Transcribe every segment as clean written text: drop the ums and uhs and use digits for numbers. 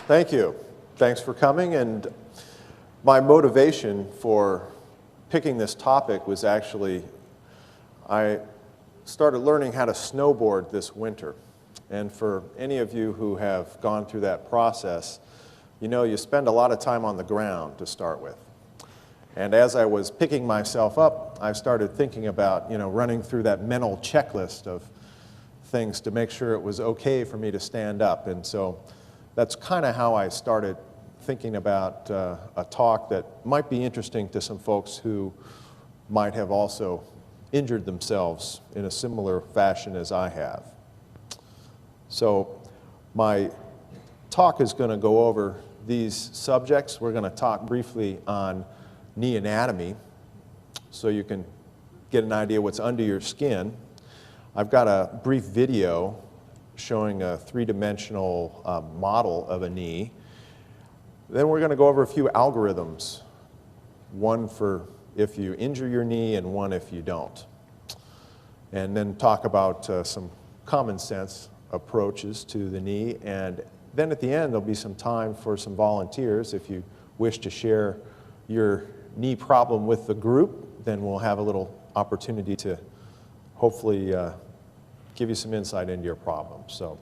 Thank you. Thanks for coming. And my motivation for picking this topic was actually, I started learning how to snowboard this winter. And for any of you who have gone through that process, you know you spend a lot of time on the ground to start with. And as I was picking myself up, I started thinking about, running through that mental checklist of things to make sure it was okay for me to stand up. And so that's kind of how I started thinking about a talk that might be interesting to some folks who might have also injured themselves in a similar fashion as I have. So my talk is going to go over these subjects. We're going to talk briefly on knee anatomy so you can get an idea what's under your skin. I've got a brief video showing a three-dimensional model of a knee. Then we're going to go over a few algorithms, one for if you injure your knee and one if you don't. And then talk about some common sense approaches to the knee. And then at the end, there'll be some time for some volunteers. If you wish to share your knee problem with the group, then we'll have a little opportunity to hopefully give you some insight into your problem. So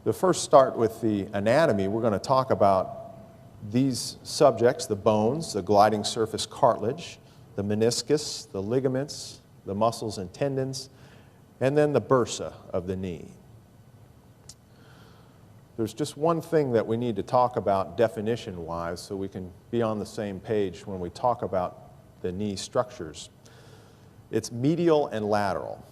the first start with the anatomy, we're going to talk about these subjects, the bones, the gliding surface cartilage, the meniscus, the ligaments, the muscles and tendons, and then the bursa of the knee. There's just one thing that we need to talk about definition-wise so we can be on the same page when we talk about the knee structures. It's medial and lateral.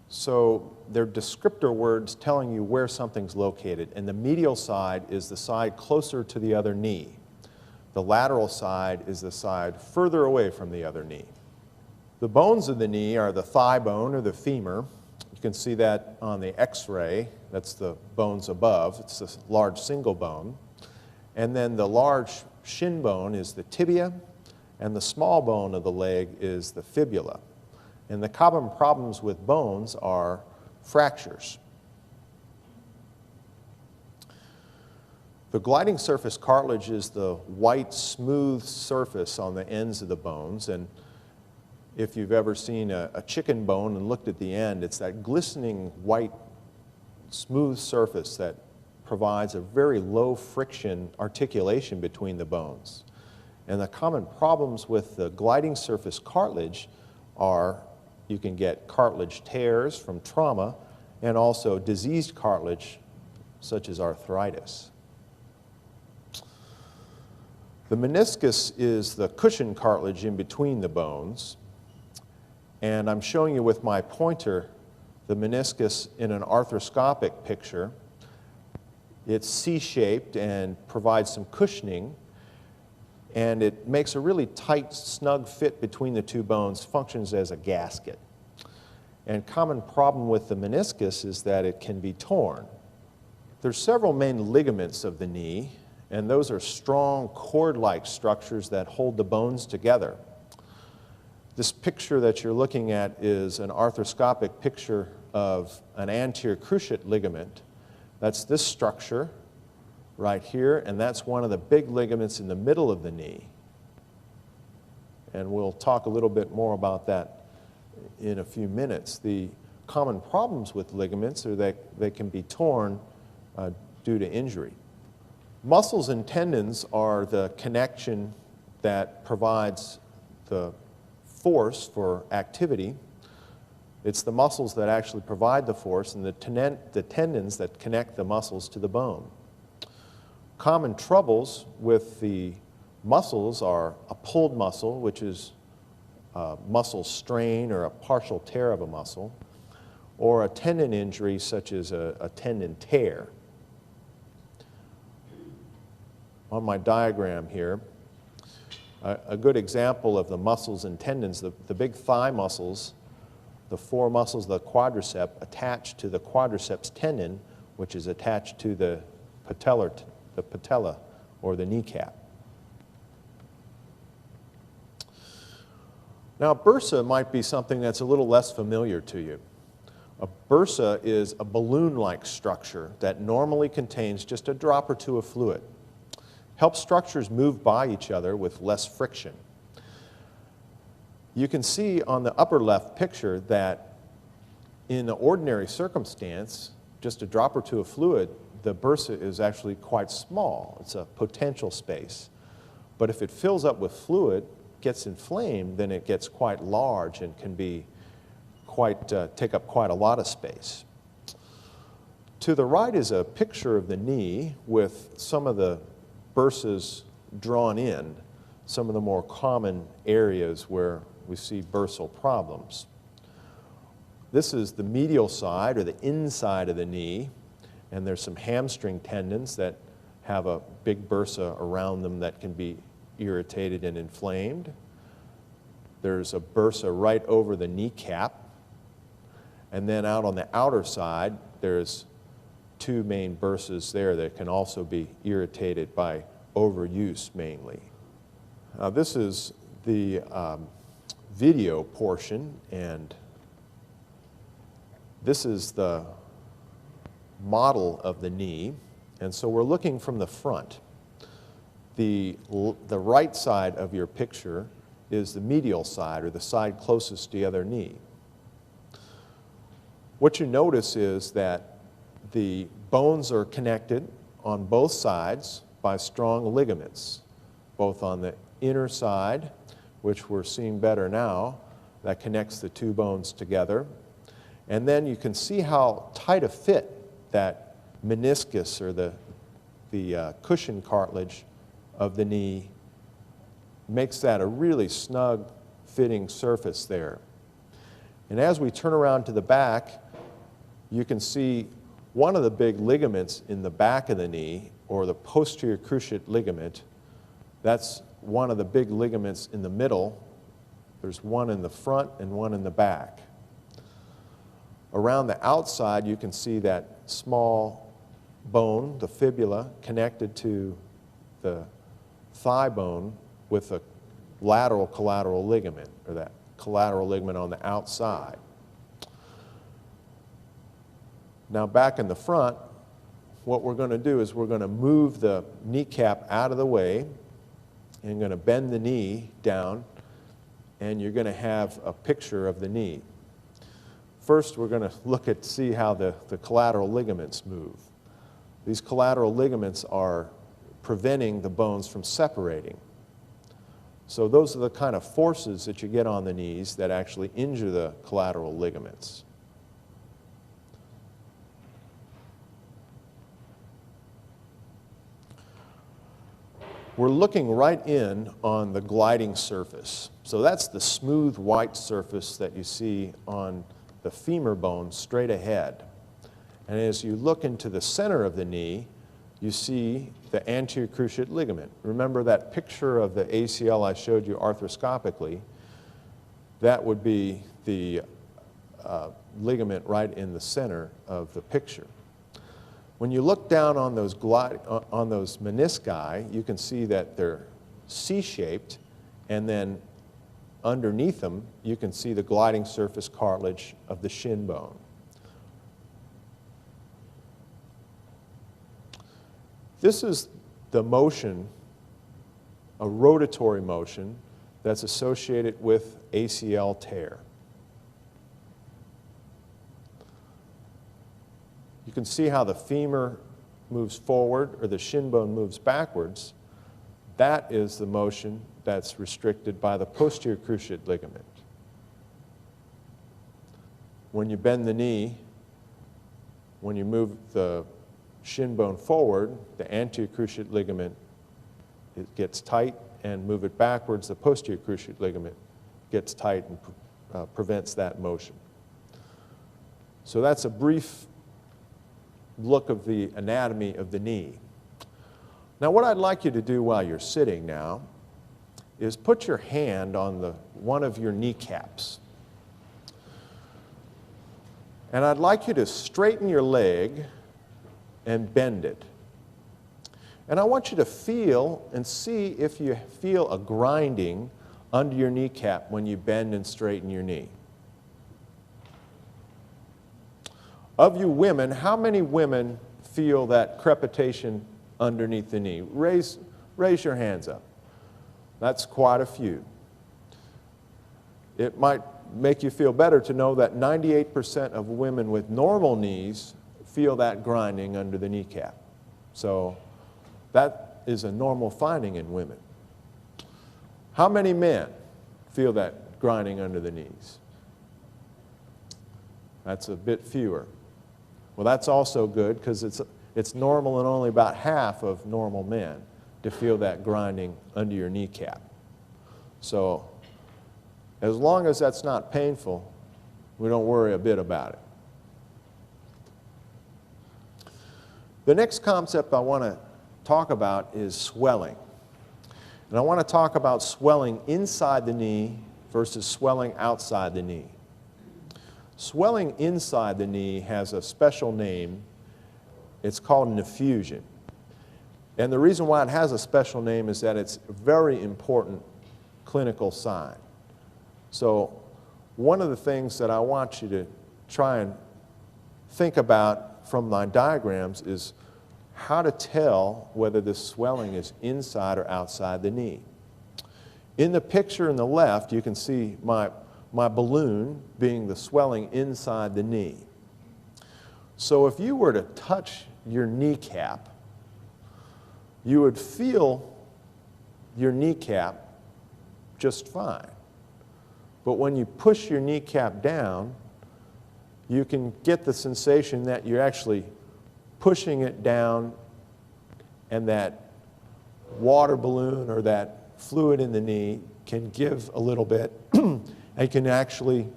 So they're descriptor words telling you where something's located, and the medial side is the side closer to the other knee. The lateral side is the side further away from the other knee. The bones of the knee are the thigh bone or the femur. You can see that on the x-ray. That's the bones above. It's a large single bone. And then the large shin bone is the tibia, and the small bone of the leg is the fibula. And the common problems with bones are fractures. The gliding surface cartilage is the white, smooth surface on the ends of the bones. And if you've ever seen a chicken bone and looked at the end, it's that glistening white, smooth surface that provides a very low friction articulation between the bones. And the common problems with the gliding surface cartilage are you can get cartilage tears from trauma and also diseased cartilage such as arthritis. The meniscus is the cushion cartilage in between the bones. And I'm showing you with my pointer the meniscus in an arthroscopic picture. It's C-shaped and provides some cushioning, and it makes a really tight, snug fit between the two bones, functions as a gasket. And common problem with the meniscus is that it can be torn. There's several main ligaments of the knee, and those are strong cord-like structures that hold the bones together. This picture that you're looking at is an arthroscopic picture of an anterior cruciate ligament. That's this structure right here, and that's one of the big ligaments in the middle of the knee. And we'll talk a little bit more about that in a few minutes. The common problems with ligaments are that they can be torn due to injury. Muscles and tendons are the connection that provides the force for activity. It's the muscles that actually provide the force, and the tendons that connect the muscles to the bone. Common troubles with the muscles are a pulled muscle, which is a muscle strain or a partial tear of a muscle, or a tendon injury such as a tendon tear. On my diagram here, a good example of the muscles and tendons, the big thigh muscles, the four muscles of the quadricep attach to the quadriceps tendon, which is attached to the patella or the kneecap. Now, bursa might be something that's a little less familiar to you. A bursa is a balloon-like structure that normally contains just a drop or two of fluid. Helps structures move by each other with less friction. You can see on the upper left picture that in an ordinary circumstance, just a drop or two of fluid, the bursa is actually quite small. It's a potential space. But if it fills up with fluid, gets inflamed, then it gets quite large and can be take up quite a lot of space. To the right is a picture of the knee with some of the bursas drawn in, some of the more common areas where we see bursal problems. This is the medial side or the inside of the knee, and there's some hamstring tendons that have a big bursa around them that can be irritated and inflamed. There's a bursa right over the kneecap, and then out on the outer side, there's two main bursas there that can also be irritated by overuse mainly. Now this is the video portion, and this is the model of the knee, and so we're looking from the front. The right side of your picture is the medial side, or the side closest to the other knee. What you notice is that the bones are connected on both sides by strong ligaments, both on the inner side, which we're seeing better now, that connects the two bones together. And then you can see how tight a fit that meniscus, or the cushion cartilage of the knee, makes that a really snug fitting surface there. And as we turn around to the back, you can see one of the big ligaments in the back of the knee, or the posterior cruciate ligament. That's one of the big ligaments in the middle. There's one in the front and one in the back. Around the outside, you can see that small bone, the fibula, connected to the thigh bone with a lateral collateral ligament, or that collateral ligament on the outside. Now back in the front, what we're going to do is we're going to move the kneecap out of the way, and going to bend the knee down, and you're going to have a picture of the knee. First, we're going to see how the collateral ligaments move. These collateral ligaments are preventing the bones from separating. So those are the kind of forces that you get on the knees that actually injure the collateral ligaments. We're looking right in on the gliding surface. So that's the smooth white surface that you see on the femur bone straight ahead. And as you look into the center of the knee, you see the anterior cruciate ligament. Remember that picture of the ACL I showed you arthroscopically? That would be the ligament right in the center of the picture. When you look down on those menisci, you can see that they're C-shaped, and then underneath them, you can see the gliding surface cartilage of the shin bone. This is the motion, a rotatory motion, that's associated with ACL tear. You can see how the femur moves forward, or the shin bone moves backwards. That is the motion that's restricted by the posterior cruciate ligament. When you bend the knee, when you move the shin bone forward, the anterior cruciate ligament, it gets tight, and move it backwards, the posterior cruciate ligament gets tight and prevents that motion. So that's a brief look of the anatomy of the knee. Now what I'd like you to do while you're sitting now is put your hand on one of your kneecaps. And I'd like you to straighten your leg and bend it. And I want you to feel and see if you feel a grinding under your kneecap when you bend and straighten your knee. Of you women, how many women feel that crepitation underneath the knee? Raise your hands up. That's quite a few. It might make you feel better to know that 98% of women with normal knees feel that grinding under the kneecap. So that is a normal finding in women. How many men feel that grinding under the knees? That's a bit fewer. Well, that's also good because it's normal in only about half of normal men to feel that grinding under your kneecap. So as long as that's not painful, we don't worry a bit about it. The next concept I want to talk about is swelling. And I want to talk about swelling inside the knee versus swelling outside the knee. Swelling inside the knee has a special name. It's called an effusion. And the reason why it has a special name is that it's a very important clinical sign. So one of the things that I want you to try and think about from my diagrams is how to tell whether this swelling is inside or outside the knee. In the picture on the left, you can see my balloon being the swelling inside the knee. So if you were to touch your kneecap, you would feel your kneecap just fine. But when you push your kneecap down, you can get the sensation that you're actually pushing it down, and that water balloon or that fluid in the knee can give a little bit and can actually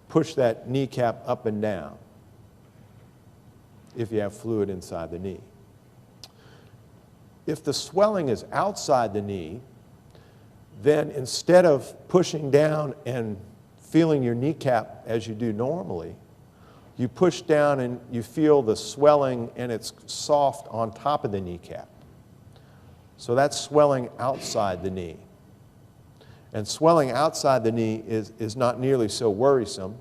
push that kneecap up and down if you have fluid inside the knee. If the swelling is outside the knee, then instead of pushing down and feeling your kneecap as you do normally, you push down and you feel the swelling and it's soft on top of the kneecap. So that's swelling outside the knee. And swelling outside the knee is not nearly so worrisome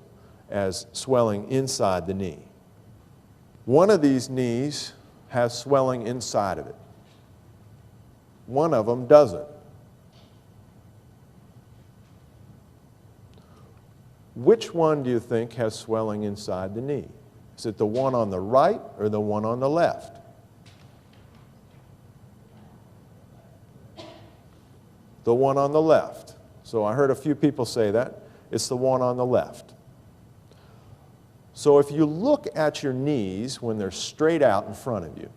as swelling inside the knee. One of these knees has swelling inside of it. One of them doesn't. Which one do you think has swelling inside the knee? Is it the one on the right or the one on the left? The one on the left. So I heard a few people say that. It's the one on the left. So if you look at your knees when they're straight out in front of you,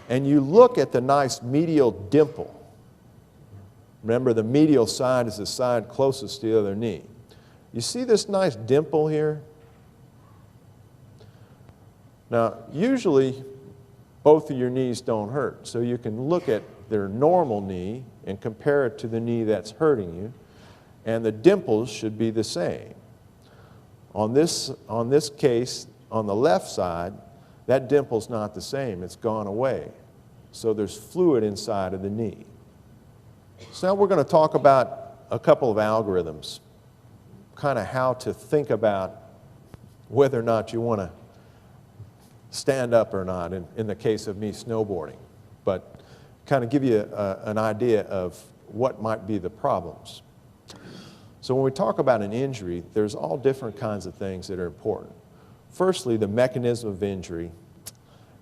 and you look at the nice medial dimple, remember the medial side is the side closest to the other knee. You see this nice dimple here? Now, usually both of your knees don't hurt, so you can look at their normal knee and compare it to the knee that's hurting you, and the dimples should be the same. On this case, on the left side, that dimple's not the same. It's gone away. So there's fluid inside of the knee. So now we're going to talk about a couple of algorithms, kind of how to think about whether or not you want to stand up or not in the case of me snowboarding, but kind of give you an idea of what might be the problems. So when we talk about an injury, there's all different kinds of things that are important. Firstly, the mechanism of injury.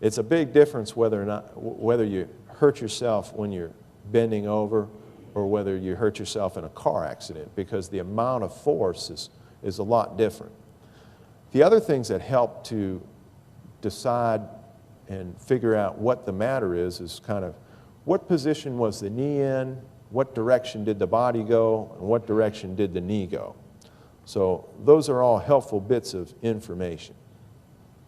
It's a big difference whether you hurt yourself when you're bending over or whether you hurt yourself in a car accident, because the amount of force is a lot different. The other things that help to decide and figure out what the matter is kind of what position was the knee in, what direction did the body go, and what direction did the knee go. So those are all helpful bits of information.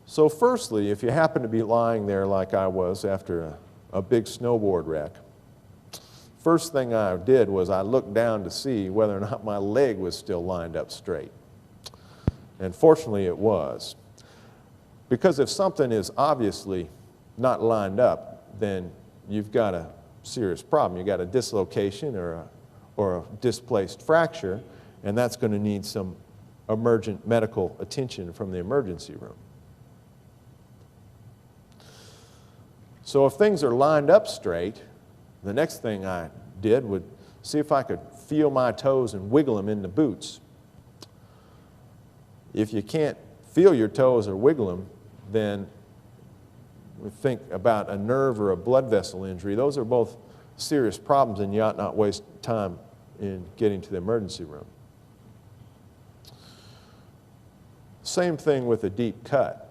So firstly, if you happen to be lying there like I was after a big snowboard wreck, first thing I did was I looked down to see whether or not my leg was still lined up straight. And fortunately it was. Because if something is obviously not lined up, then you've got a serious problem. You've got a dislocation or a displaced fracture, and that's going to need some emergent medical attention from the emergency room. So if things are lined up straight, the next thing I did would see if I could feel my toes and wiggle them in the boots. If you can't feel your toes or wiggle them, then we think about a nerve or a blood vessel injury. Those are both serious problems, and you ought not waste time in getting to the emergency room. Same thing with a deep cut.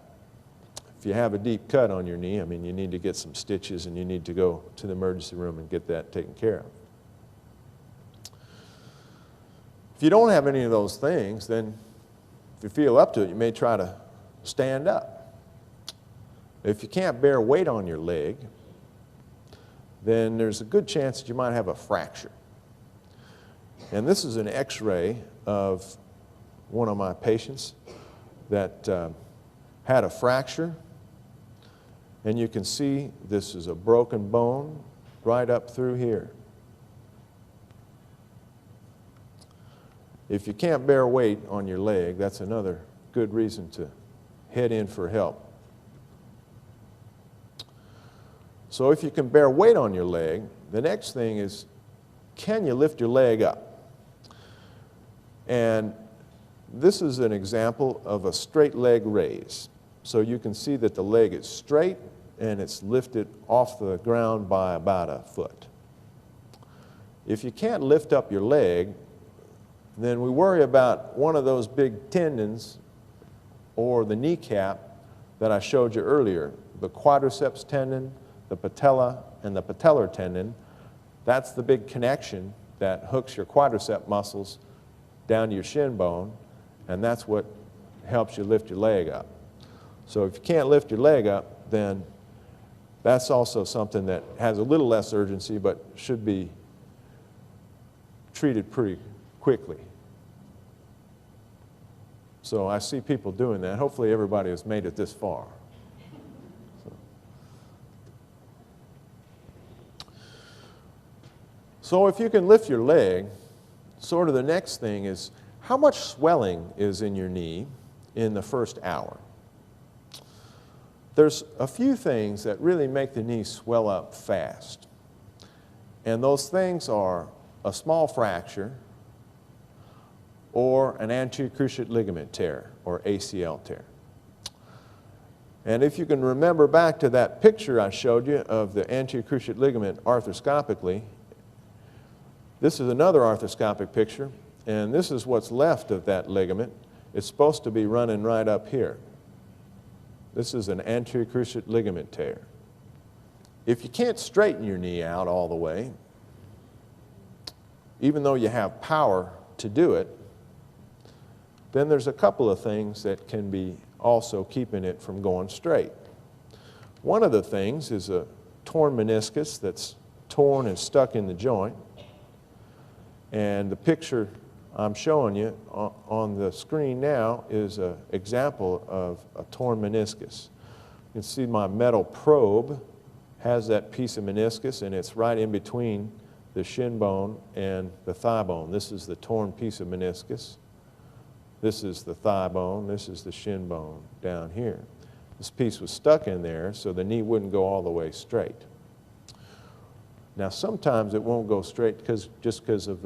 If you have a deep cut on your knee, I mean, you need to get some stitches and you need to go to the emergency room and get that taken care of. If you don't have any of those things, then if you feel up to it, you may try to stand up. If you can't bear weight on your leg, then there's a good chance that you might have a fracture. And this is an x-ray of one of my patients that had a fracture. And you can see this is a broken bone right up through here. If you can't bear weight on your leg, that's another good reason to head in for help. So if you can bear weight on your leg, the next thing is, can you lift your leg up? And this is an example of a straight leg raise. So you can see that the leg is straight and it's lifted off the ground by about a foot. If you can't lift up your leg, then we worry about one of those big tendons or the kneecap that I showed you earlier, the quadriceps tendon, the patella, and the patellar tendon. That's the big connection that hooks your quadricep muscles down to your shin bone, and that's what helps you lift your leg up. So if you can't lift your leg up, then that's also something that has a little less urgency but should be treated pretty quickly. So I see people doing that. Hopefully everybody has made it this far. So if you can lift your leg, sort of the next thing is how much swelling is in your knee in the first hour. There's a few things that really make the knee swell up fast. And those things are a small fracture or an anterior cruciate ligament tear or ACL tear. And if you can remember back to that picture I showed you of the anterior cruciate ligament arthroscopically, this is another arthroscopic picture, and this is what's left of that ligament. It's supposed to be running right up here. This is an anterior cruciate ligament tear. If you can't straighten your knee out all the way, even though you have power to do it, then there's a couple of things that can be also keeping it from going straight. One of the things is a torn meniscus that's torn and stuck in the joint. And the picture I'm showing you on the screen now is an example of a torn meniscus. You can see my metal probe has that piece of meniscus, and it's right in between the shin bone and the thigh bone. This is the torn piece of meniscus. This is the thigh bone. This is the shin bone down here. This piece was stuck in there so the knee wouldn't go all the way straight. Now sometimes it won't go straight just because of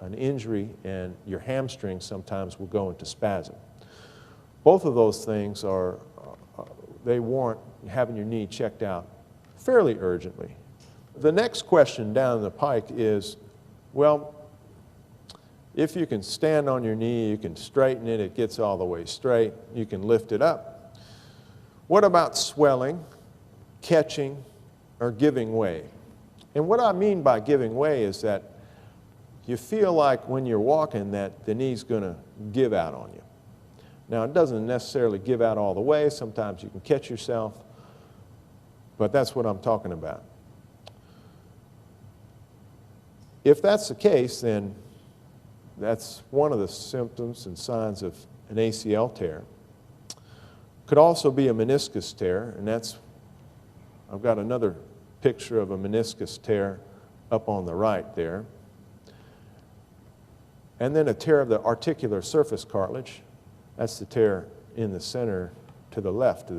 an injury, and your hamstring sometimes will go into spasm. Both of those things they warrant having your knee checked out fairly urgently. The next question down the pike is, well, if you can stand on your knee, you can straighten it, it gets all the way straight, you can lift it up. What about swelling, catching, or giving way? And what I mean by giving way is that you feel like when you're walking that the knee's going to give out on you. Now, it doesn't necessarily give out all the way. Sometimes you can catch yourself, but that's what I'm talking about. If that's the case, then that's one of the symptoms and signs of an ACL tear. Could also be a meniscus tear, and I've got another picture of a meniscus tear up on the right there. And then a tear of the articular surface cartilage. That's the tear in the center to the left.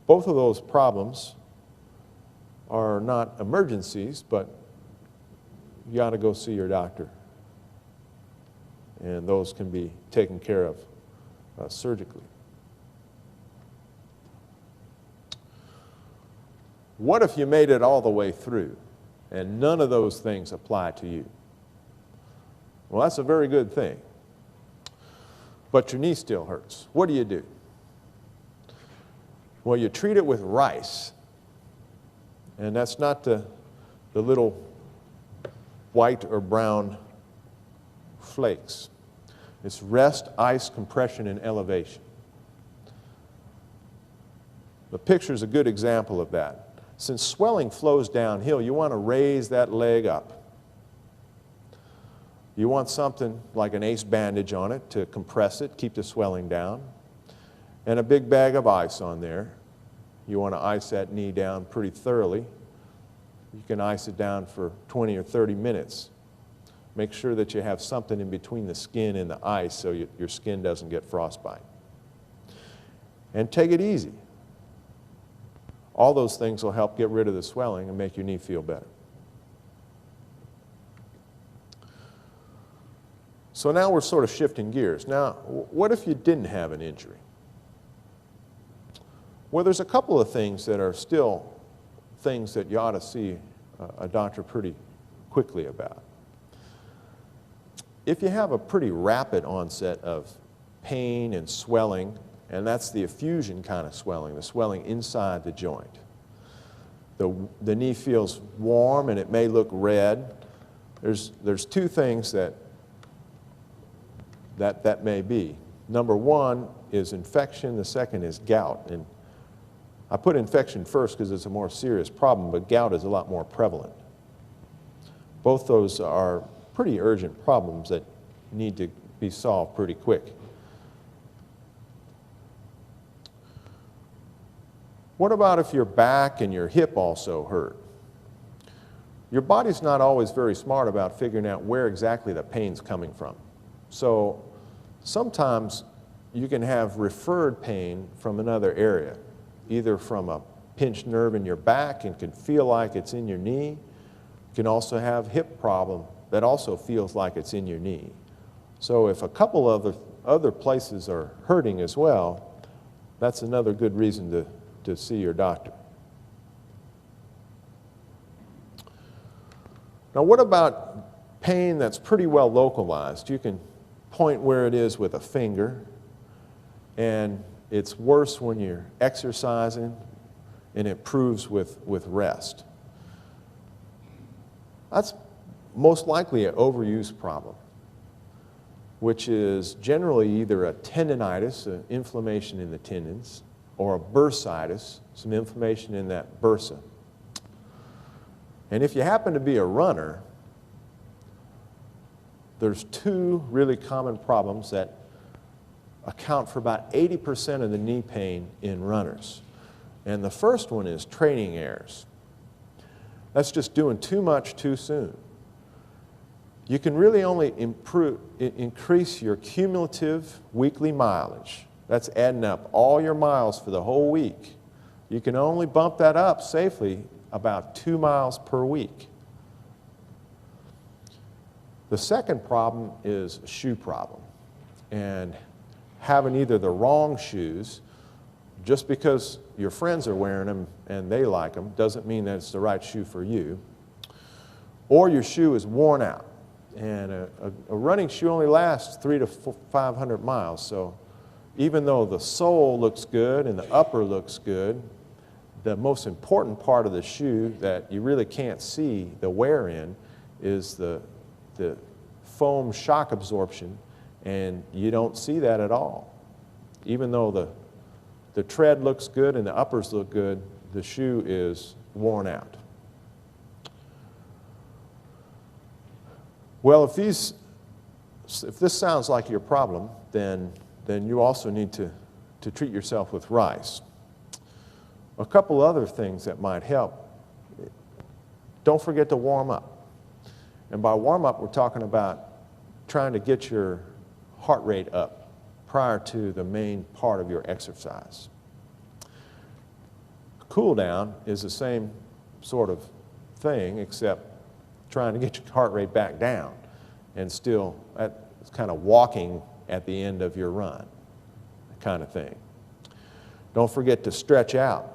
Both of those problems are not emergencies, but you got to go see your doctor. And those can be taken care of surgically. What if you made it all the way through and none of those things apply to you? Well, that's a very good thing. But your knee still hurts. What do? Well, you treat it with rice. And that's not the little white or brown flakes. It's rest, ice, compression, and elevation. The picture is a good example of that. Since swelling flows downhill, you want to raise that leg up. You want something like an ACE bandage on it to compress it, keep the swelling down, and a big bag of ice on there. You want to ice that knee down pretty thoroughly. You can ice it down for 20 or 30 minutes. Make sure that you have something in between the skin and the ice so your skin doesn't get frostbite. And take it easy. All those things will help get rid of the swelling and make your knee feel better. So now we're sort of shifting gears. Now, what if you didn't have an injury? Well, there's a couple of things that are still things that you ought to see a doctor pretty quickly about. If you have a pretty rapid onset of pain and swelling, and that's the effusion kind of swelling, the swelling inside the joint. The knee feels warm and it may look red. There's two things that may be. Number one is infection, the second is gout. And I put infection first because it's a more serious problem, but gout is a lot more prevalent. Both those are pretty urgent problems that need to be solved pretty quick. What about if your back and your hip also hurt? Your body's not always very smart about figuring out where exactly the pain's coming from. So sometimes you can have referred pain from another area, either from a pinched nerve in your back and can feel like it's in your knee. You can also have hip problem that also feels like it's in your knee. So if a couple of other places are hurting as well, that's another good reason to see your doctor. Now, what about pain that's pretty well localized? You can point where it is with a finger, and it's worse when you're exercising, and it improves with rest. That's most likely an overuse problem, which is generally either a tendinitis, an inflammation in the tendons, or a bursitis, some inflammation in that bursa. And if you happen to be a runner, there's two really common problems that account for about 80% of the knee pain in runners. And the first one is training errors. That's just doing too much too soon. You can really only increase your cumulative weekly mileage. That's adding up all your miles for the whole week. You can only bump that up safely about 2 miles per week. The second problem is a shoe problem. And having either the wrong shoes, just because your friends are wearing them and they like them, doesn't mean that it's the right shoe for you. Or your shoe is worn out. And a running shoe only lasts 300 to 500 miles. So even though the sole looks good and the upper looks good, the most important part of the shoe that you really can't see the wear in is the foam shock absorption, and you don't see that at all. Even though the tread looks good and the uppers look good, the shoe is worn out. Well, if this sounds like your problem, then you also need to treat yourself with rice. A couple other things that might help. Don't forget to warm up. And by warm up, we're talking about trying to get your heart rate up prior to the main part of your exercise. Cool down is the same sort of thing, except trying to get your heart rate back down and still kind of walking at the end of your run, kind of thing. Don't forget to stretch out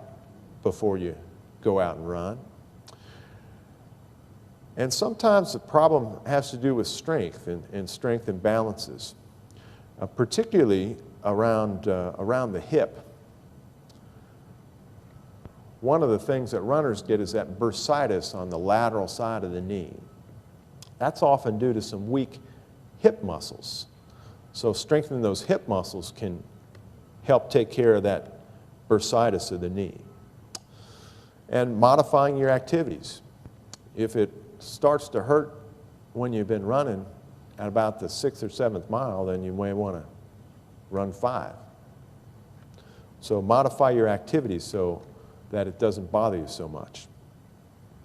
before you go out and run. And sometimes the problem has to do with strength and strength imbalances, particularly around the hip. One of the things that runners get is that bursitis on the lateral side of the knee. That's often due to some weak hip muscles. So strengthening those hip muscles can help take care of that bursitis of the knee. And modifying your activities. If it starts to hurt when you've been running at about the 6th or 7th mile, then you may want to run 5. So modify your activities so that it doesn't bother you so much.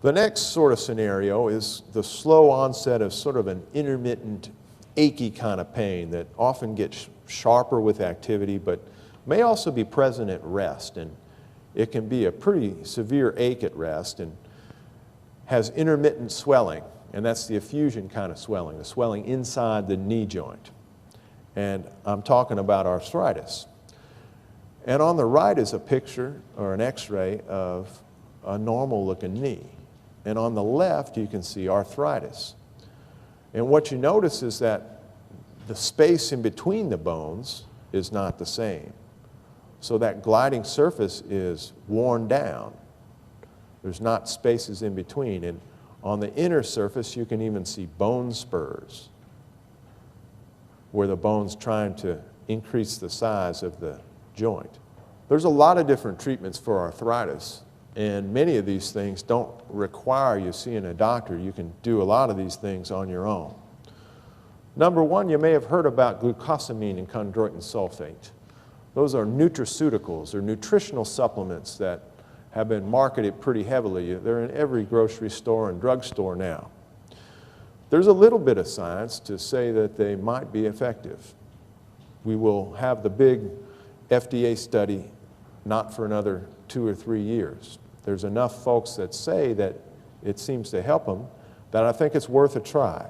The next sort of scenario is the slow onset of sort of an intermittent, achy kind of pain that often gets sharper with activity, but may also be present at rest. And it can be a pretty severe ache at rest and has intermittent swelling, and that's the effusion kind of swelling, the swelling inside the knee joint. And I'm talking about arthritis. And on the right is a picture or an x-ray of a normal looking knee. And on the left you can see arthritis. And what you notice is that the space in between the bones is not the same. So that gliding surface is worn down. There's not spaces in between. And on the inner surface you can even see bone spurs, where the bone's trying to increase the size of the joint. There's a lot of different treatments for arthritis, and many of these things don't require you seeing a doctor. You can do a lot of these things on your own. Number one, you may have heard about glucosamine and chondroitin sulfate. Those are nutraceuticals or nutritional supplements that have been marketed pretty heavily. They're in every grocery store and drugstore now. There's a little bit of science to say that they might be effective. We will have the big FDA study not for another 2 or 3 years. There's enough folks that say that it seems to help them that I think it's worth a try.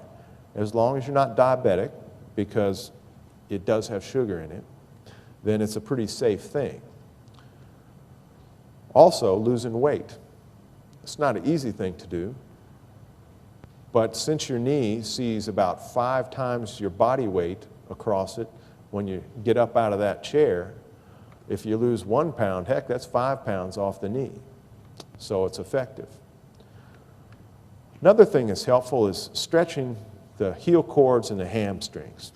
As long as you're not diabetic, because it does have sugar in it, then it's a pretty safe thing. Also, losing weight. It's not an easy thing to do, but since your knee sees about 5 times your body weight across it when you get up out of that chair, if you lose 1 pound, heck, that's 5 pounds off the knee. So it's effective. Another thing that's helpful is stretching the heel cords and the hamstrings.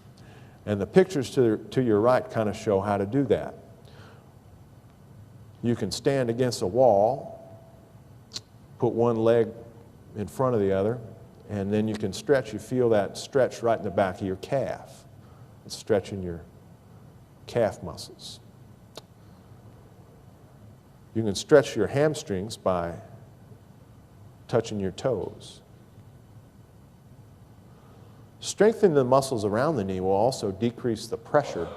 And the pictures to your right kind of show how to do that. You can stand against a wall, put one leg in front of the other, and then you can stretch. You feel that stretch right in the back of your calf. It's stretching your calf muscles. You can stretch your hamstrings by touching your toes. Strengthening the muscles around the knee will also decrease the pressure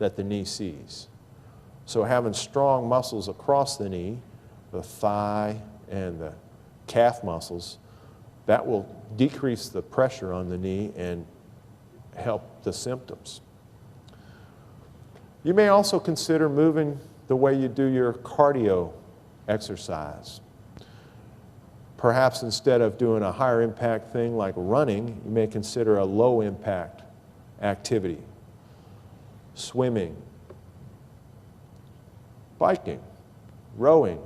that the knee sees. So having strong muscles across the knee, the thigh and the calf muscles, that will decrease the pressure on the knee and help the symptoms. You may also consider moving the way you do your cardio exercise. Perhaps instead of doing a higher impact thing like running, you may consider a low impact activity. Swimming, biking, rowing,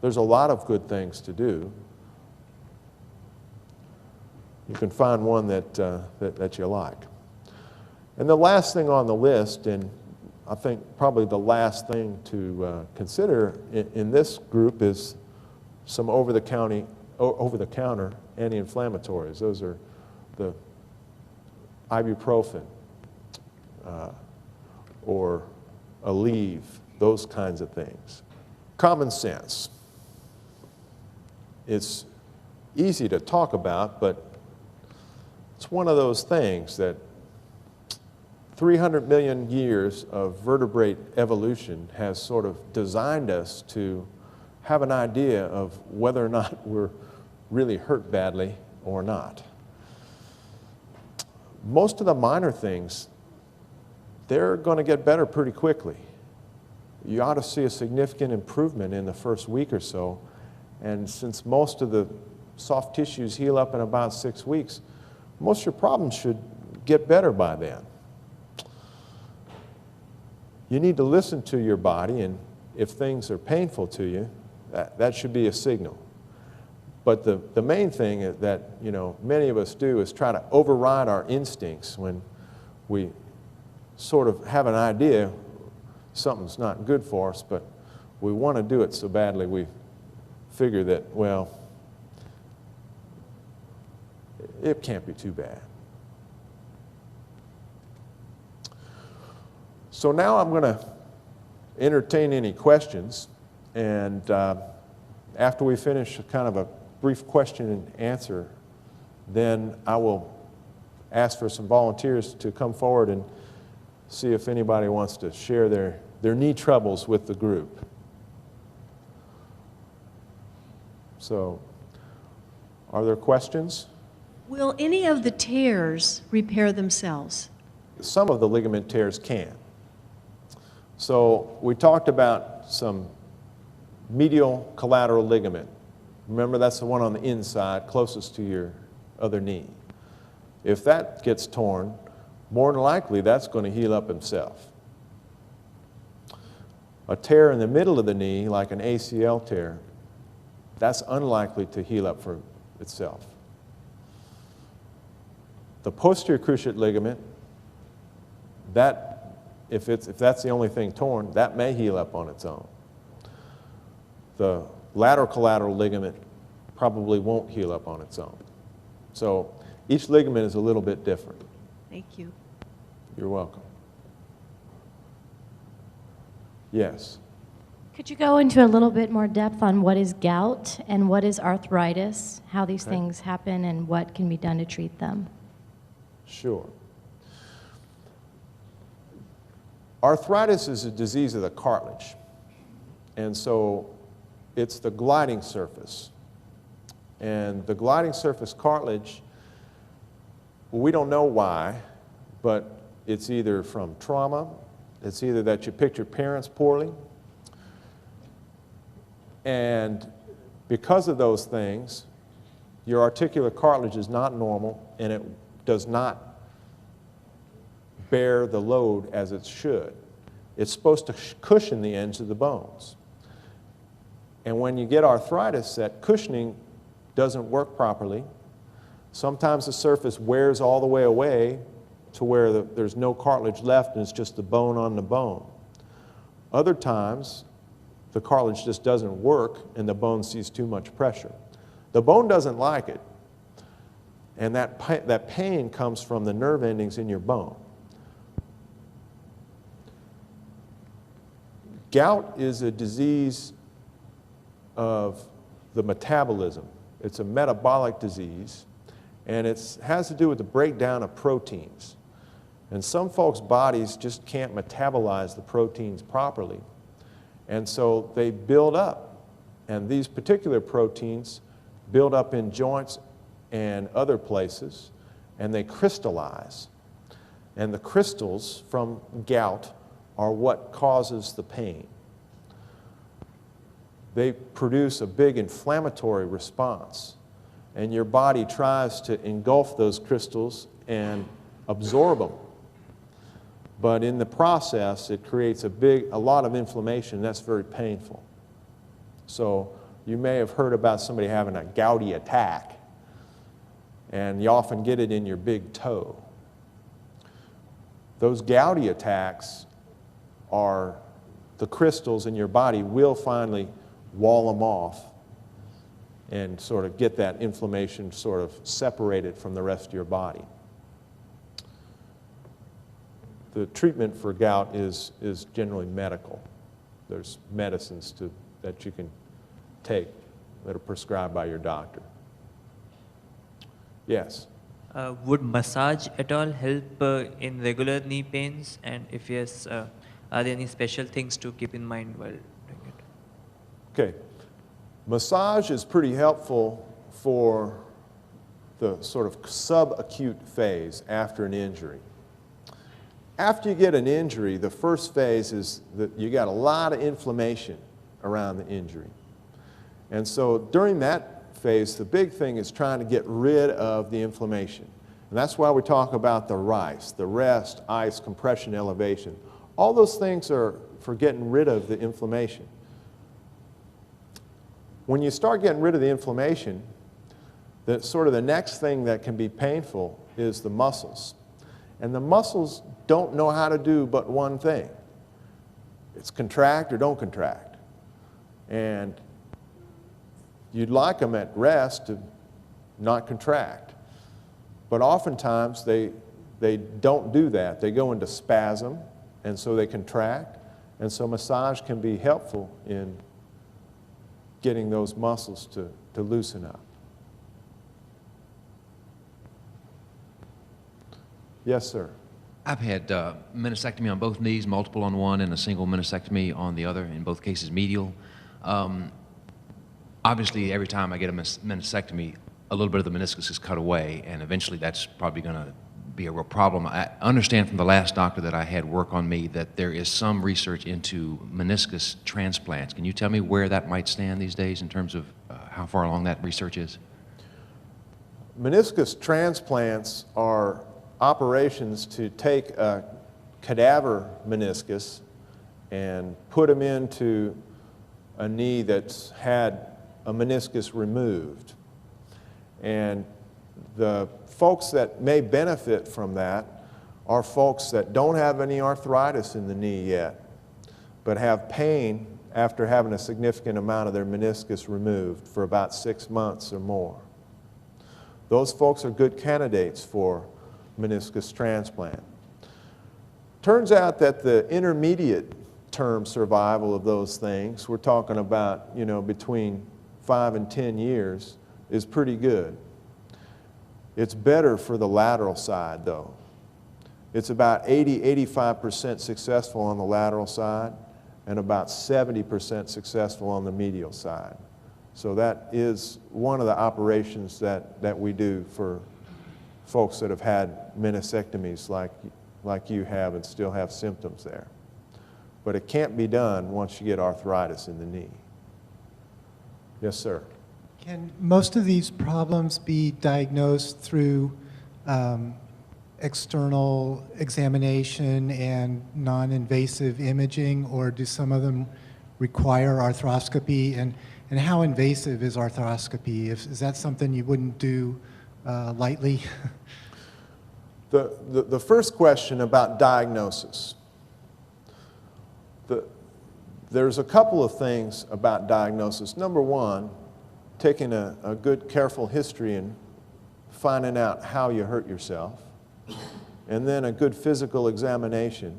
there's a lot of good things to do. You can find one that you like. And the last thing on the list, and I think probably the last thing to consider in this group, is some over-the-counter anti-inflammatories. Those are the ibuprofen or Aleve, those kinds of things. Common sense. It's easy to talk about, but it's one of those things that 300 million years of vertebrate evolution has sort of designed us to have an idea of whether or not we're really hurt badly or not. Most of the minor things, they're going to get better pretty quickly. You ought to see a significant improvement in the first week or so, and since most of the soft tissues heal up in about 6 weeks, most of your problems should get better by then. You need to listen to your body, and if things are painful to you, that should be a signal. But the main thing that many of us do is try to override our instincts when we sort of have an idea something's not good for us, but we want to do it so badly we figure that, well, it can't be too bad. So now I'm going to entertain any questions, and after we finish kind of a brief question and answer, then I will ask for some volunteers to come forward and see if anybody wants to share their knee troubles with the group. So, are there questions? Will any of the tears repair themselves? Some of the ligament tears can. So we talked about some medial collateral ligament. Remember, that's the one on the inside closest to your other knee. If that gets torn, more than likely that's going to heal up himself. A tear in the middle of the knee, like an ACL tear, that's unlikely to heal up for itself. The posterior cruciate ligament, if that's the only thing torn, that may heal up on its own. The lateral collateral ligament probably won't heal up on its own. So each ligament is a little bit different. Thank you. You're welcome. Yes. Could you go into a little bit more depth on what is gout and what is arthritis, how these things happen, and what can be done to treat them? Sure. Arthritis is a disease of the cartilage, and so it's the gliding surface. And the gliding surface cartilage, we don't know why, but it's either from trauma, it's either that you picked your parents poorly, and because of those things, your articular cartilage is not normal, and it does not bear the load as it should. It's supposed to cushion the ends of the bones. And when you get arthritis, that cushioning doesn't work properly. Sometimes the surface wears all the way away to where there's no cartilage left and it's just the bone on the bone. Other times, the cartilage just doesn't work and the bone sees too much pressure. The bone doesn't like it, and that pain comes from the nerve endings in your bone. Gout is a disease of the metabolism. It's a metabolic disease, and it has to do with the breakdown of proteins. And some folks' bodies just can't metabolize the proteins properly, and so they build up. And these particular proteins build up in joints and other places, and they crystallize. And the crystals from gout are what causes the pain. They produce a big inflammatory response, and your body tries to engulf those crystals and absorb them. But in the process, it creates a lot of inflammation. That's very painful. So you may have heard about somebody having a gouty attack, and you often get it in your big toe. Those gouty attacks are the crystals in your body will finally wall them off and sort of get that inflammation sort of separated from the rest of your body. The treatment for gout is generally medical. There's medicines that you can take that are prescribed by your doctor. Yes? Would massage at all help in regular knee pains? And if yes, are there any special things to keep in mind while doing it? Okay. Massage is pretty helpful for the sort of subacute phase after an injury. After you get an injury, the first phase is that you got a lot of inflammation around the injury. And so during that phase, the big thing is trying to get rid of the inflammation. And that's why we talk about the RICE, the rest, ice, compression, elevation. All those things are for getting rid of the inflammation. When you start getting rid of the inflammation, sort of the next thing that can be painful is the muscles. And the muscles don't know how to do but one thing. It's contract or don't contract. And you'd like them at rest to not contract. But oftentimes they don't do that. They go into spasm, and so they contract. And so massage can be helpful in getting those muscles to loosen up. Yes, sir. I've had meniscectomy on both knees, multiple on one, and a single meniscectomy on the other, in both cases medial. Obviously, every time I get a meniscectomy, a little bit of the meniscus is cut away, and eventually that's probably going to be a real problem. I understand from the last doctor that I had work on me that there is some research into meniscus transplants. Can you tell me where that might stand these days in terms of how far along that research is? Meniscus transplants are operations to take a cadaver meniscus and put them into a knee that's had a meniscus removed. And the folks that may benefit from that are folks that don't have any arthritis in the knee yet, but have pain after having a significant amount of their meniscus removed for about 6 months or more. Those folks are good candidates for meniscus transplant. Turns out that the intermediate term survival of those things, we're talking about, you know, between 5 and 10 years, is pretty good. It's better for the lateral side, though. It's about 80-85% successful on the lateral side and about 70% successful on the medial side. So that is one of the operations that we do for folks that have had meniscectomies like you have and still have symptoms there. But it can't be done once you get arthritis in the knee. Yes, sir. Can most of these problems be diagnosed through external examination and non-invasive imaging, or do some of them require arthroscopy? And how invasive is arthroscopy? Is that something you wouldn't do lightly? The first question about diagnosis. There's a couple of things about diagnosis. Number one, taking a good, careful history and finding out how you hurt yourself, and then a good physical examination,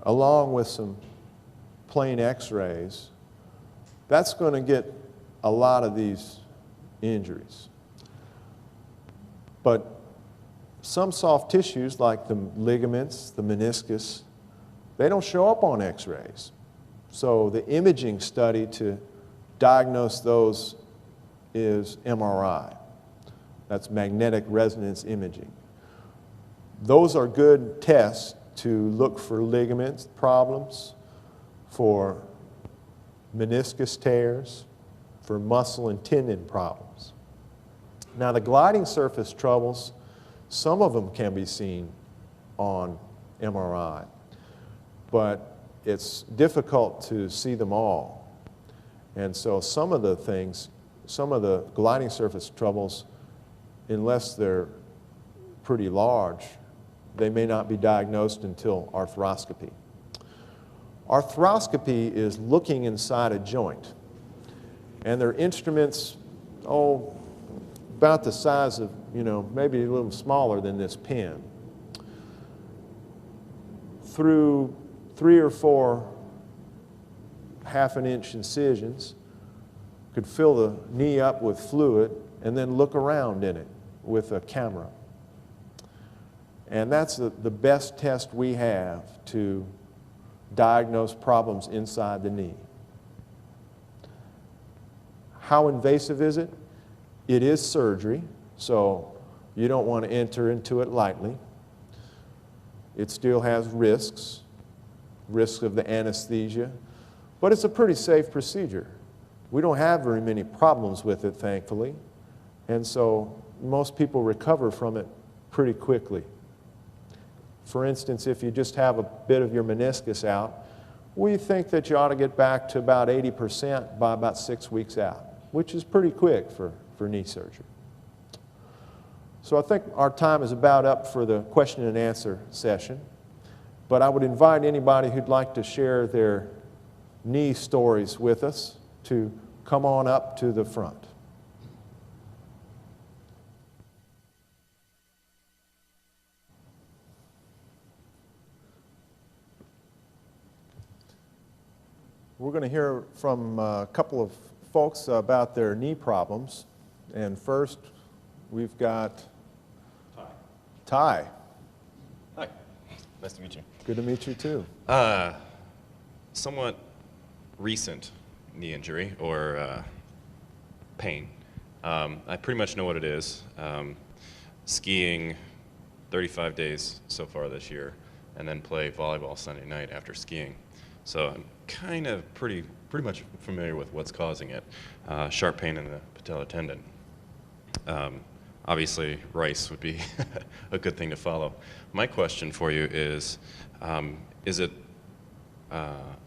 along with some plain x-rays. That's going to get a lot of these injuries. But some soft tissues, like the ligaments, the meniscus, they don't show up on x-rays. So the imaging study to diagnose those is MRI. That's magnetic resonance imaging. Those are good tests to look for ligaments problems, for meniscus tears, for muscle and tendon problems. Now the gliding surface troubles, some of them can be seen on MRI, but it's difficult to see them all. And so some of the things, some of the gliding surface troubles, unless they're pretty large, they may not be diagnosed until arthroscopy. Arthroscopy is looking inside a joint, and they're instruments, about the size of, maybe a little smaller than this pen. Through 3 or 4 half-an-inch incisions, could fill the knee up with fluid and then look around in it with a camera. And that's the best test we have to diagnose problems inside the knee. How invasive is it? It is surgery, so you don't want to enter into it lightly. It still has risks of the anesthesia, but it's a pretty safe procedure. We don't have very many problems with it, thankfully, and so most people recover from it pretty quickly. For instance, if you just have a bit of your meniscus out, we think that you ought to get back to about 80% by about 6 weeks out, which is pretty quick for knee surgery. So I think our time is about up for the question and answer session, but I would invite anybody who'd like to share their knee stories with us to come on up to the front. We're going to hear from a couple of folks about their knee problems. And first, we've got Ty. Hi, nice to meet you. Good to meet you too. Somewhat recent knee injury or pain. I pretty much know what it is. Skiing 35 days so far this year, and then play volleyball Sunday night after skiing. So I'm kind of pretty much familiar with what's causing it. Sharp pain in the patellar tendon. Obviously, rice would be a good thing to follow. My question for you is it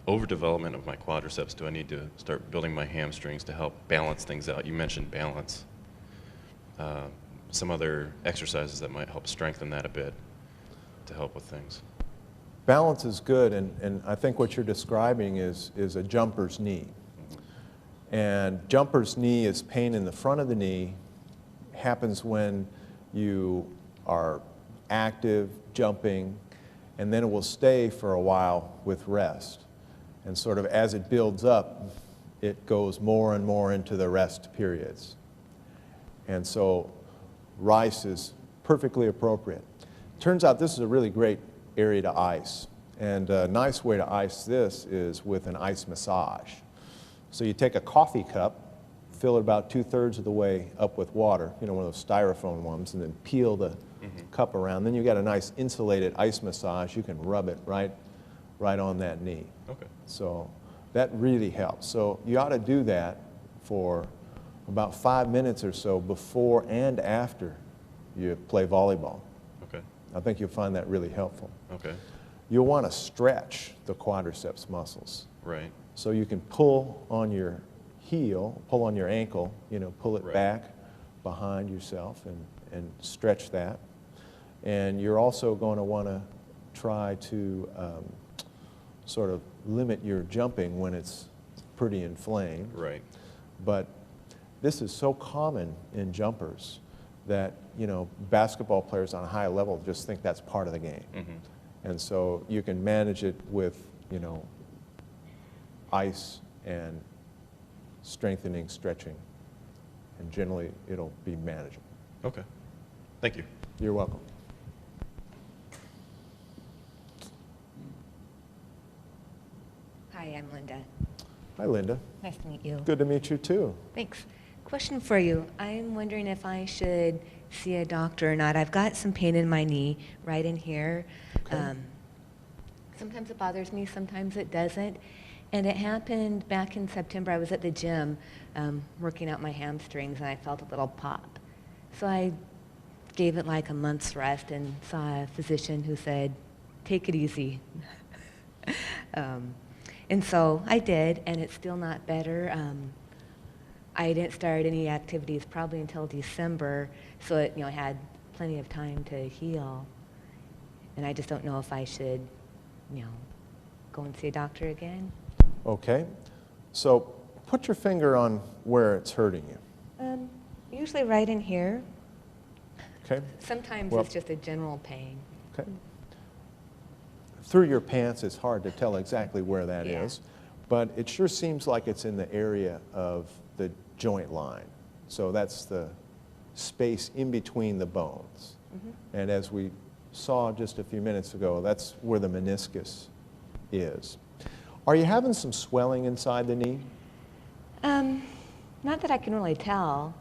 overdevelopment of my quadriceps? Do I need to start building my hamstrings to help balance things out? You mentioned balance. Some other exercises that might help strengthen that a bit to help with things. Balance is good, and I think what you're describing is a jumper's knee. And jumper's knee is pain in the front of the knee, happens when you are active, jumping, and then it will stay for a while with rest. And sort of as it builds up, it goes more and more into the rest periods. And so rice is perfectly appropriate. Turns out this is a really great area to ice. And a nice way to ice this is with an ice massage. So you take a coffee cup, fill it about 2/3 of the way up with water, one of those styrofoam ones, and then peel the cup around. Then you got a nice insulated ice massage. You can rub it right on that knee. Okay. So that really helps. So you ought to do that for about 5 minutes or so before and after you play volleyball. Okay. I think you'll find that really helpful. Okay. You'll want to stretch the quadriceps muscles. Right. So you can pull on your heel, pull on your ankle, pull it Right. back behind yourself and stretch that. And you're also going to want to try to sort of limit your jumping when it's pretty inflamed. Right. But this is so common in jumpers that, basketball players on a high level just think that's part of the game. And so you can manage it with, ice and strengthening, stretching, and generally it'll be manageable. Okay. Thank you. You're welcome. Hi, I'm Linda. Hi, Linda. Nice to meet you. Good to meet you too. Thanks. Question for you. I'm wondering if I should see a doctor or not. I've got some pain in my knee right in here. Okay. Sometimes it bothers me, sometimes it doesn't. And it happened back in September. I was at the gym working out my hamstrings, and I felt a little pop. So I gave it like a month's rest and saw a physician who said, take it easy. And so I did, and it's still not better. I didn't start any activities probably until December, so it, I had plenty of time to heal. And I just don't know if I should, go and see a doctor again. Okay. So put your finger on where it's hurting you. Usually right in here. Okay. Sometimes Well- it's just a general pain. Okay. Through your pants, it's hard to tell exactly where that is, Yeah. but it sure seems like it's in the area of the joint line. So that's the space in between the bones. And as we saw just a few minutes ago, that's where the meniscus is. Are you having some swelling inside the knee? Not that I can really tell.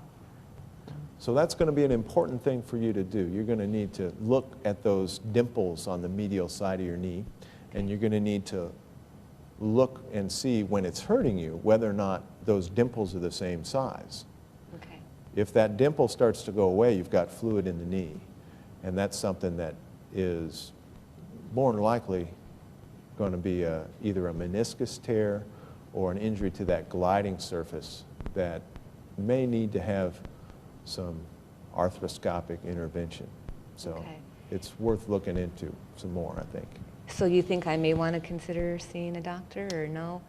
So that's going to be an important thing for you to do. You're going to need to look at those dimples on the medial side of your knee, and you're going to need to look and see when it's hurting you whether or not those dimples are the same size. Okay. If that dimple starts to go away, you've got fluid in the knee, and that's something that is more than likely going to be either a meniscus tear or an injury to that gliding surface that may need to have some arthroscopic intervention. So Okay. it's worth looking into some more, I think. So you think I may want to consider seeing a doctor, or no?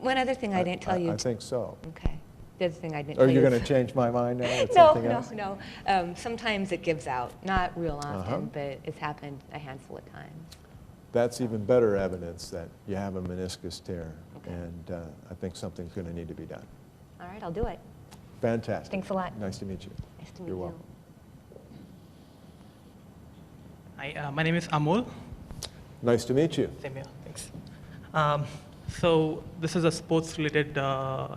One other thing I didn't tell you. I think so. Okay. The other thing I didn't Are tell you. you going is- to change my mind now with No, something else? no. Sometimes it gives out. Not real often, Uh-huh. but it's happened a handful of times. That's even better evidence that you have a meniscus tear, Okay. and I think something's going to need to be done. All right, I'll do it. Fantastic. Thanks a lot. Nice to meet you. Nice to meet You're you. welcome. Hi, my name is Amol. Nice to meet you. Same here, thanks. So this is a sports-related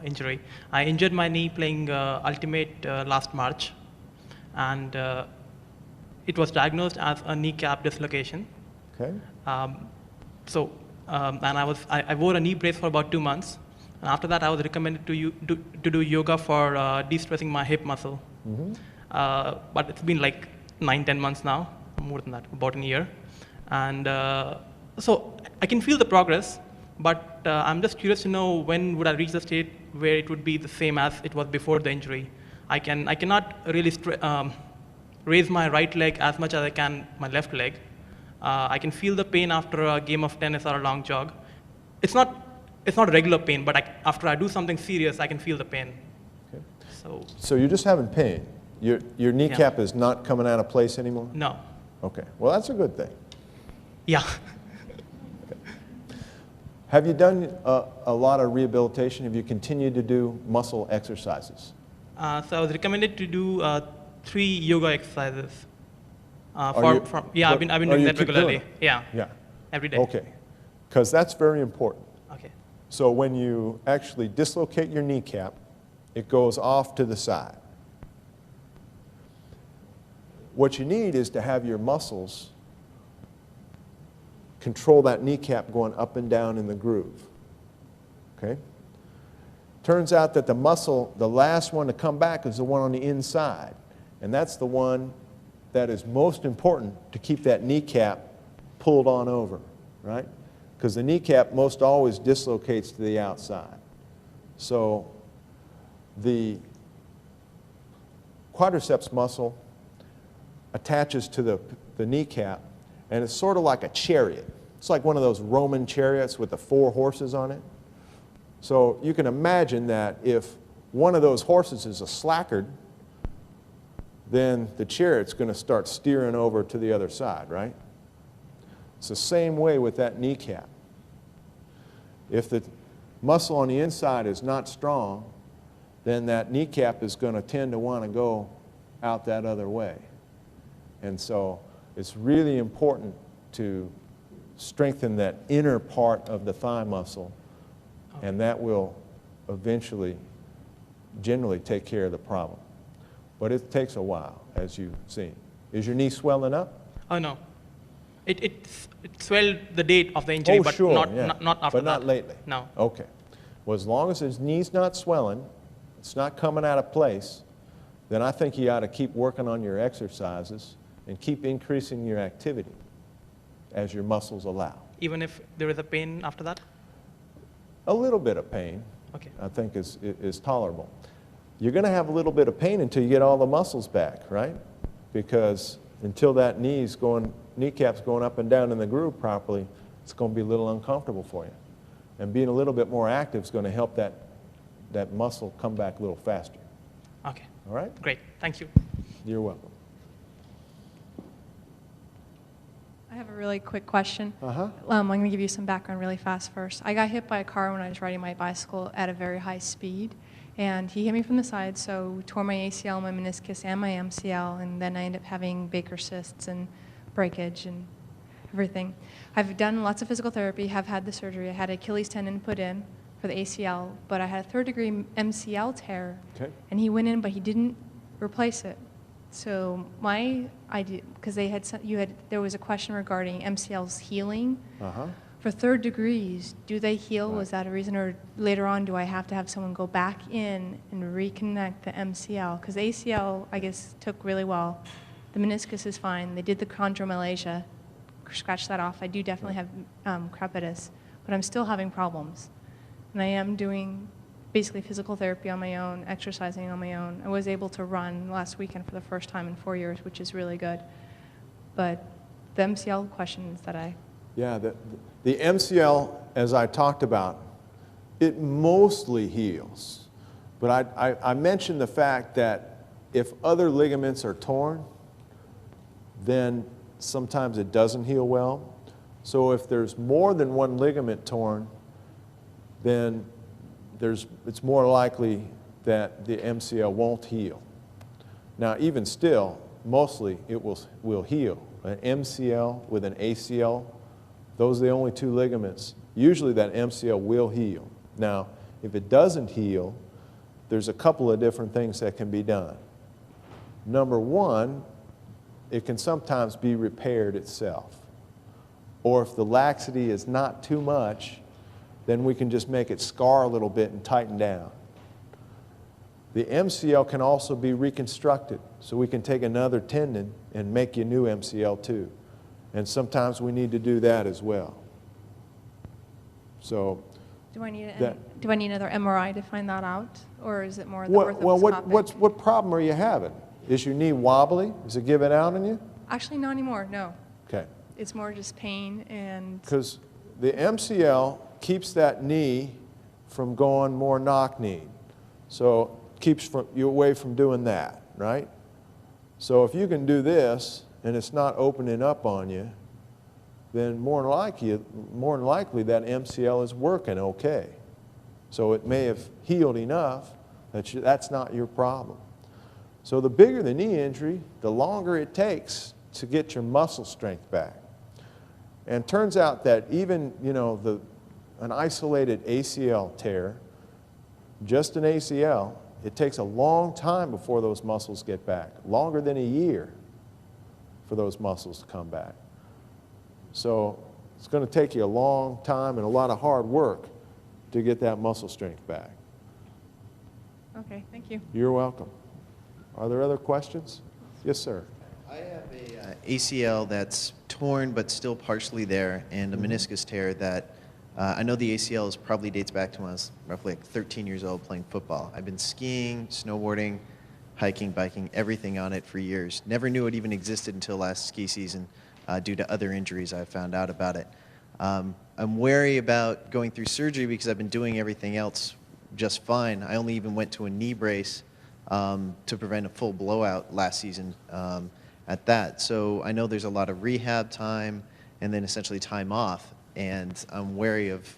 injury. I injured my knee playing Ultimate last March, and it was diagnosed as a kneecap dislocation. Okay. And I wore a knee brace for about 2 months. And after that, I was recommended to do yoga for de-stressing my hip muscle. But it's been like 9-10 months now, more than that, about a year. And so I can feel the progress, but I'm just curious to know when would I reach the state where it would be the same as it was before the injury. I cannot really raise my right leg as much as I can my left leg. I can feel the pain after a game of tennis or a long jog. It's not regular pain, but after I do something serious, I can feel the pain. Okay. So you're just having pain. Your kneecap is not coming out of place anymore? no, Okay. Well, that's a good thing. yeah. Have you done a lot of rehabilitation? Have you continued to do muscle exercises? So I was recommended to do 3 yoga exercises. I've Are been you doing that keep doing regularly. it? Yeah, Yeah. every day. Okay. Because that's very important. Okay. So when you actually dislocate your kneecap, it goes off to the side. What you need is to have your muscles control that kneecap going up and down in the groove. Okay? Turns out that the muscle, the last one to come back, is the one on the inside. And that's the one that is most important to keep that kneecap pulled on over, right? Because the kneecap most always dislocates to the outside. So the quadriceps muscle attaches to the kneecap, and it's sort of like a chariot. It's like one of those Roman chariots with the 4 horses on it. So you can imagine that if one of those horses is a slackard, then the chariot's going to start steering over to the other side, right? It's the same way with that kneecap. If the muscle on the inside is not strong, then that kneecap is going to tend to want to go out that other way. And so it's really important to strengthen that inner part of the thigh muscle, and that will eventually, generally take care of the problem. But it takes a while, as you've seen. Is your knee swelling up? Oh no, it swelled the date of the injury, but sure, not yeah. not after But not that. lately? No. Okay. Well, as long as his knee's not swelling, it's not coming out of place, then I think you ought to keep working on your exercises and keep increasing your activity as your muscles allow. Even if there is a pain after that. A little bit of pain, Okay. I think, is tolerable. You're going to have a little bit of pain until you get all the muscles back, right? Because until that kneecap's going up and down in the groove properly, it's going to be a little uncomfortable for you. And being a little bit more active is going to help that muscle come back a little faster. Okay. All right? Great. Thank you. You're welcome. I have a really quick question. Uh-huh. I'm going to give you some background really fast first. I got hit by a car when I was riding my bicycle at a very high speed, and he hit me from the side, so tore my ACL, my meniscus, and my MCL, and then I ended up having Baker cysts and breakage and everything. I've done lots of physical therapy, have had the surgery. I had Achilles tendon put in for the ACL, but I had a third-degree MCL tear, Okay. and he went in, but he didn't replace it. So my idea, because there was a question regarding MCLs healing. Uh-huh. For third degrees, do they heal? Right. Was that a reason, or later on, do I have to have someone go back in and reconnect the MCL? Because the ACL, I guess, took really well. The meniscus is fine. They did the chondromalacia, scratch that off. I do definitely have crepitus, but I'm still having problems. And I am doing basically physical therapy on my own, exercising on my own. I was able to run last weekend for the first time in 4 years, which is really good. But the MCL questions that Yeah, the MCL, as I talked about, it mostly heals. But I mentioned the fact that if other ligaments are torn, then sometimes it doesn't heal well. So if there's more than one ligament torn, then it's more likely that the MCL won't heal. Now, even still, mostly it will heal. An MCL with an ACL, those are the only two ligaments. Usually that MCL will heal. Now, if it doesn't heal, there's a couple of different things that can be done. Number one, it can sometimes be repaired itself. Or if the laxity is not too much, then we can just make it scar a little bit and tighten down. The MCL can also be reconstructed, so we can take another tendon and make you a new MCL too. And sometimes we need to do that as well. So, do I need that- do I need another MRI to find that out, or is it more the well, orthoscopic? what problem are you having? Is your knee wobbly? Is it giving out on you? Actually, not anymore. No, Okay. it's more just pain and Because the MCL keeps that knee from going more knock-kneed. So keeps you away from doing that, right? So if you can do this and it's not opening up on you, then more than likely that MCL is working okay. So it may have healed enough that that's not your problem. So the bigger the knee injury, the longer it takes to get your muscle strength back. And it turns out that even, an isolated ACL tear, just an ACL, it takes a long time before those muscles get back, longer than a year for those muscles to come back. So it's going to take you a long time and a lot of hard work to get that muscle strength back. okay. Thank you. You're welcome. Are there other questions? Yes, sir. I have a ACL that's torn but still partially there, and a meniscus tear that I know the ACL probably dates back to when I was roughly like 13 years old playing football. I've been skiing, snowboarding, hiking, biking, everything on it for years. Never knew it even existed until last ski season due to other injuries I found out about it. I'm wary about going through surgery because I've been doing everything else just fine. I only even went to a knee brace to prevent a full blowout last season at that. So I know there's a lot of rehab time and then essentially time off. And I'm wary of,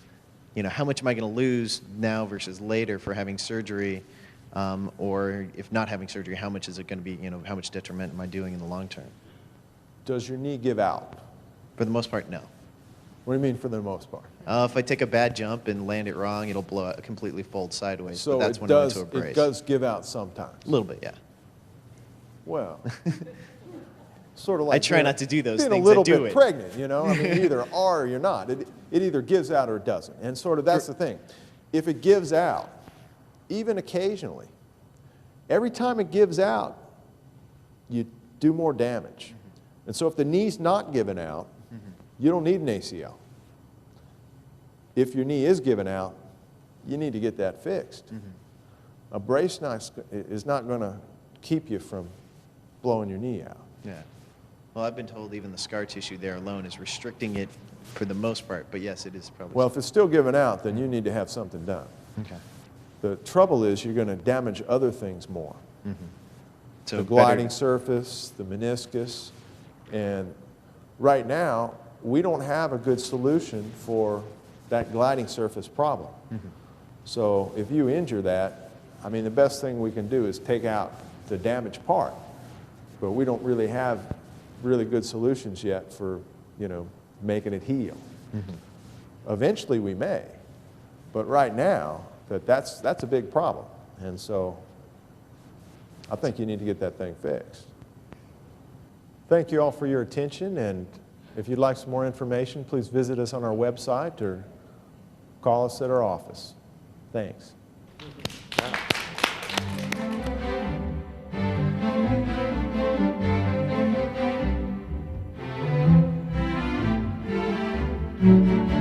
how much am I going to lose now versus later for having surgery, or if not having surgery, how much is it going to be, how much detriment am I doing in the long term? Does your knee give out? For the most part, no. What do you mean for the most part? If I take a bad jump and land it wrong, it'll blow out, completely fold sideways. So but that's it when I went does, to a brace. it does give out sometimes. A little bit, yeah. Well, sort of like I try not to do those being things. a little I do bit it. pregnant, I mean, you either are or you're not. It either gives out or it doesn't. And sort of that's the thing. If it gives out, even occasionally, every time it gives out, you do more damage. And so if the knee's not giving out, you don't need an ACL. If your knee is giving out, you need to get that fixed. A brace is not going to keep you from blowing your knee out. Yeah. Well, I've been told even the scar tissue there alone is restricting it for the most part, but yes, it is probably. Well, if it's still giving out, then you need to have something done. Okay. The trouble is you're going to damage other things more. So The better- gliding surface, the meniscus, and right now, we don't have a good solution for that gliding surface problem. So if you injure that, I mean, the best thing we can do is take out the damaged part, but we don't really have really good solutions yet for, you know, making it heal. Eventually we may, but right now, that's a big problem. And so I think you need to get that thing fixed. Thank you all for your attention, and if you'd like some more information, please visit us on our website or call us at our office. Thanks. Thank you.